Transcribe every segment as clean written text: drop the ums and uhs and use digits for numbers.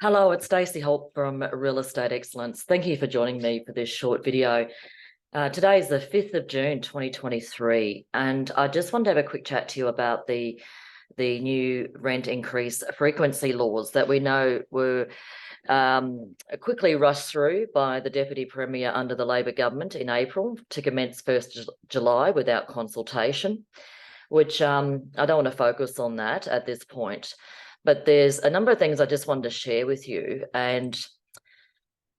Hello, it's Stacey Holt from Real Estate Excellence. Thank you for joining me for this short video. Today is the 5th of June, 2023, and I just wanted to have a quick chat to you about the new rent increase frequency laws that we know were quickly rushed through by the Deputy Premier under the Labor government in April to commence 1st July without consultation, which I don't want to focus on that at this point. But there's a number of things I just wanted to share with you. And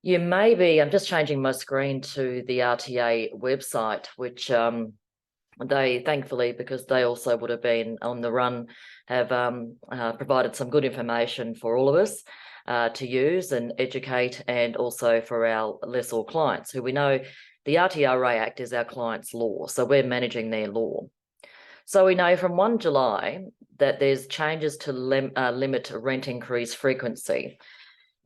I'm just changing my screen to the RTA website, which they thankfully, because they also would have been on the run, have provided some good information for all of us to use and educate, and also for our lessor clients who we know the RTRA Act is our client's law. So we're managing their law. So we know from 1 July that there's changes to limit rent increase frequency.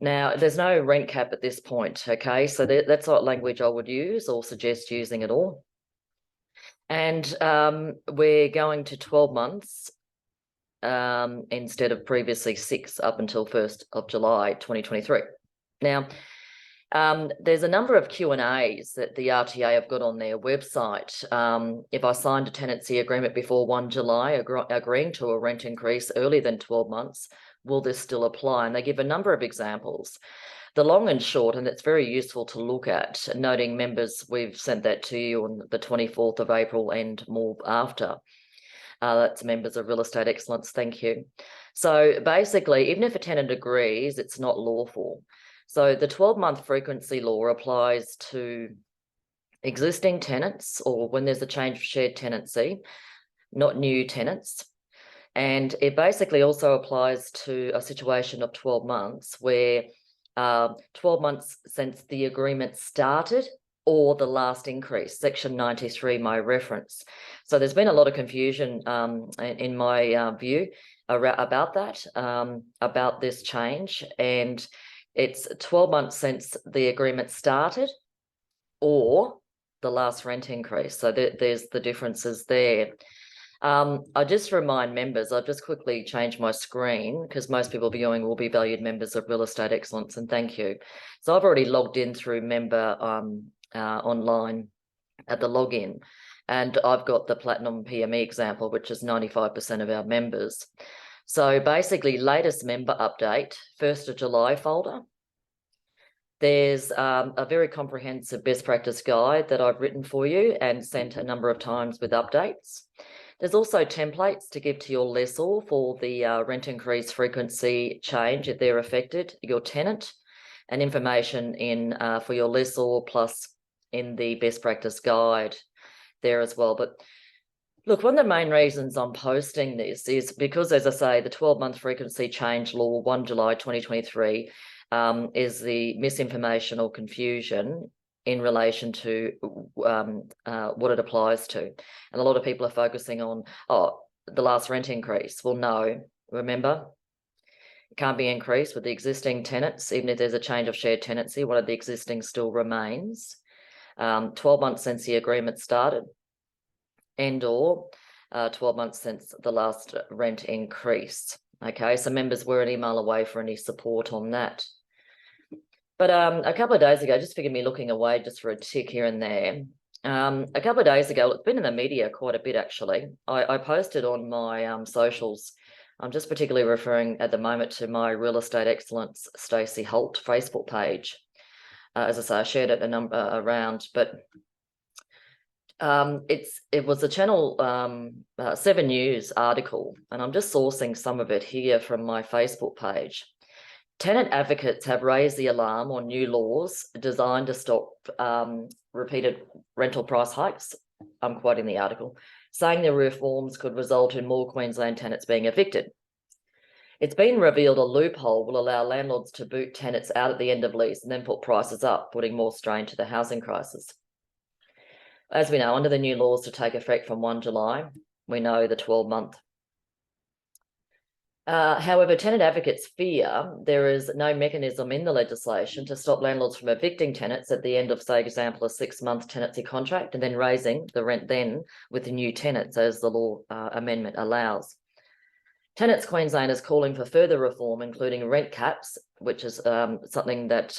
Now, there's no rent cap at this point, okay? So that's not language I would use or suggest using at all. And we're going to 12 months instead of previously 6 up until 1st of July, 2023. Now, there's a number of Q&As that the RTA have got on their website. If I signed a tenancy agreement before 1 July, agreeing to a rent increase earlier than 12 months, will this still apply? And they give a number of examples. The long and short, and it's very useful to look at, noting members, we've sent that to you on the 24th of April and more after. That's members of Real Estate Excellence, thank you. So basically, even if a tenant agrees, it's not lawful. So the 12-month frequency law applies to existing tenants or when there's a change of shared tenancy, not new tenants. And it basically also applies to a situation of 12 months where 12 months since the agreement started or the last increase, Section 93, my reference. So there's been a lot of confusion in my view about that, about this change. And it's 12 months since the agreement started or the last rent increase. So there's the differences there. I just remind members, I've just quickly changed my screen because most people viewing will be valued members of Real Estate Excellence, and thank you. So I've already logged in through member online at the login, and I've got the Platinum PME example, which is 95% of our members. So basically, latest member update, 1st of July folder. There's a very comprehensive best practice guide that I've written for you and sent a number of times with updates. There's also templates to give to your lessor for the rent increase frequency change if they're affected, your tenant, and information in for your lessor plus in the best practice guide there as well. But look, one of the main reasons I'm posting this is because, as I say, the 12-month frequency change law, 1 July 2023, is the misinformation or confusion in relation to what it applies to. And a lot of people are focusing on, the last rent increase. Well, no, remember, it can't be increased with the existing tenants. Even if there's a change of shared tenancy, one of the existing still remains. 12 months since the agreement started, and or 12 months since the last rent increase. Okay, so members were an email away for any support on that. But a couple of days ago, just figured me looking away just for a tick here and there. A couple of days ago, it's been in the media quite a bit actually. I posted on my socials. I'm just particularly referring at the moment to my Real Estate Excellence Stacey Holt Facebook page. As I say, I shared it a number around, but it was a Channel 7 News article, and I'm just sourcing some of it here from my Facebook page. Tenant advocates have raised the alarm on new laws designed to stop repeated rental price hikes. I'm quoting the article, saying the reforms could result in more Queensland tenants being evicted. It's been revealed a loophole will allow landlords to boot tenants out at the end of lease and then put prices up, putting more strain to the housing crisis. As we know, under the new laws to take effect from 1 July, we know the 12-month. However, tenant advocates fear there is no mechanism in the legislation to stop landlords from evicting tenants at the end of, say, example, a 6-month tenancy contract and then raising the rent then with the new tenants as the law amendment allows. Tenants Queensland is calling for further reform, including rent caps, which is something that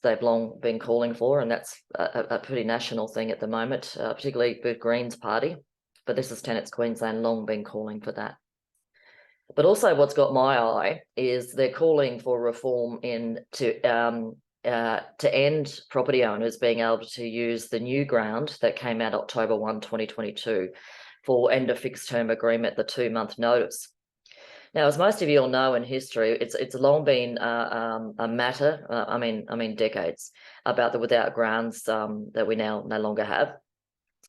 they've long been calling for, and that's a pretty national thing at the moment, particularly with Greens Party. But this is Tenants Queensland long been calling for that. But also what's got my eye is they're calling for reform to end property owners being able to use the new ground that came out October 1, 2022 for end of fixed term agreement, the 2-month notice. Now, as most of you all know in history, it's long been a matter, I mean decades, about the without grounds that we now no longer have.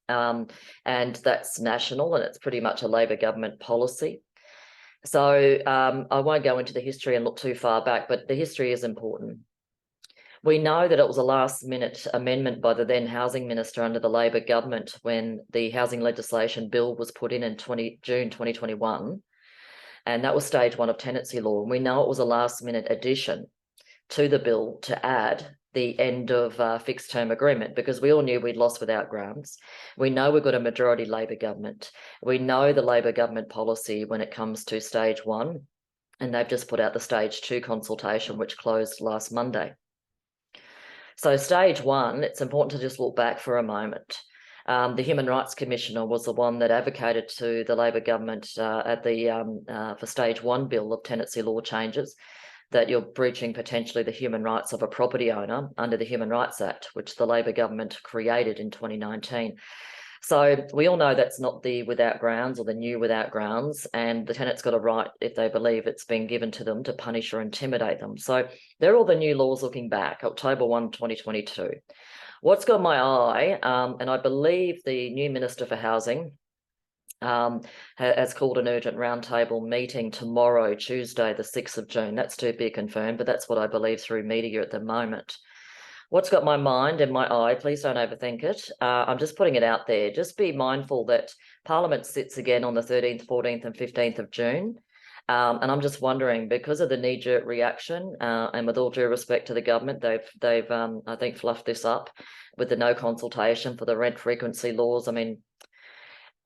And that's national, and it's pretty much a Labor government policy. So I won't go into the history and look too far back, but the history is important. We know that it was a last-minute amendment by the then Housing Minister under the Labor government when the housing legislation bill was put in June 2021, and that was stage 1 of tenancy law. And we know it was a last-minute addition to the bill to add the end of fixed term agreement, because we all knew we'd lost without grounds. We know we've got a majority Labor government. We know the Labor government policy when it comes to stage 1, and they've just put out the stage 2 consultation, which closed last Monday. So stage 1, it's important to just look back for a moment. The Human Rights Commissioner was the one that advocated to the Labor government for stage 1 bill of tenancy law changes, that you're breaching potentially the human rights of a property owner under the Human Rights Act, which the Labor government created in 2019. So we all know that's not the without grounds or the new without grounds, and the tenant's got a right, if they believe it's been given to them, to punish or intimidate them. So they're all the new laws looking back, October 1, 2022. What's got my eye, and I believe the new Minister for Housing has called an urgent roundtable meeting tomorrow, Tuesday, the 6th of June. That's to be confirmed, but that's what I believe through media at the moment. What's got my mind and my eye, please don't overthink it. I'm just putting it out there. Just be mindful that Parliament sits again on the 13th, 14th and 15th of June. And I'm just wondering, because of the knee-jerk reaction, and with all due respect to the government, they've I think fluffed this up with the no consultation for the rent frequency laws. I mean,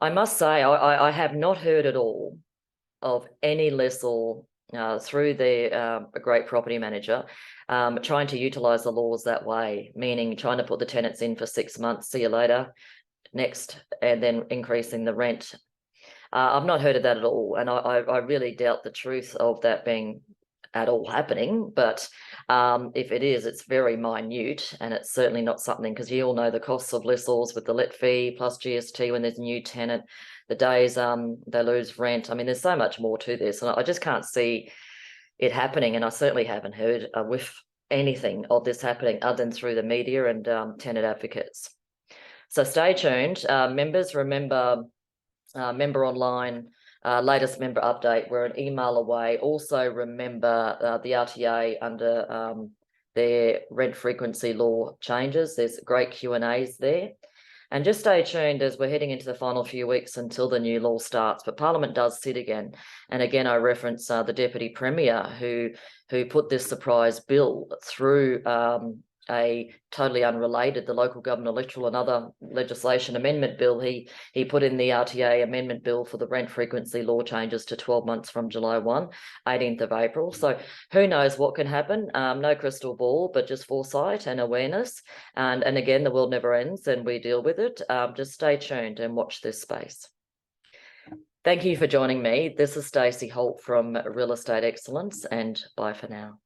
I must say, I have not heard at all of any lessor through the great property manager trying to utilise the laws that way, meaning trying to put the tenants in for 6 months, see you later, next, and then increasing the rent. I've not heard of that at all, and I really doubt the truth of that being at all happening, but if it is, it's very minute, and it's certainly not something, because you all know the costs of lessors with the let fee plus GST when there's a new tenant, the days they lose rent. I mean, there's so much more to this, and I just can't see it happening, and I certainly haven't heard a whiff anything of this happening other than through the media and tenant advocates. So stay tuned. Members, remember, Member Online, latest member update, we're an email away. Also remember the RTA under their rent frequency law changes. There's great Q&As there. And just stay tuned as we're heading into the final few weeks until the new law starts. But Parliament does sit again. And again, I reference the Deputy Premier who put this surprise bill through a totally unrelated, the Local Government Electoral and Other Legislation Amendment Bill. He put in the RTA Amendment Bill for the rent frequency law changes to 12 months from July 1, 18th of April. So who knows what can happen? No crystal ball, but just foresight and awareness. And again, the world never ends and we deal with it. Just stay tuned and watch this space. Thank you for joining me. This is Stacey Holt from Real Estate Excellence, and bye for now.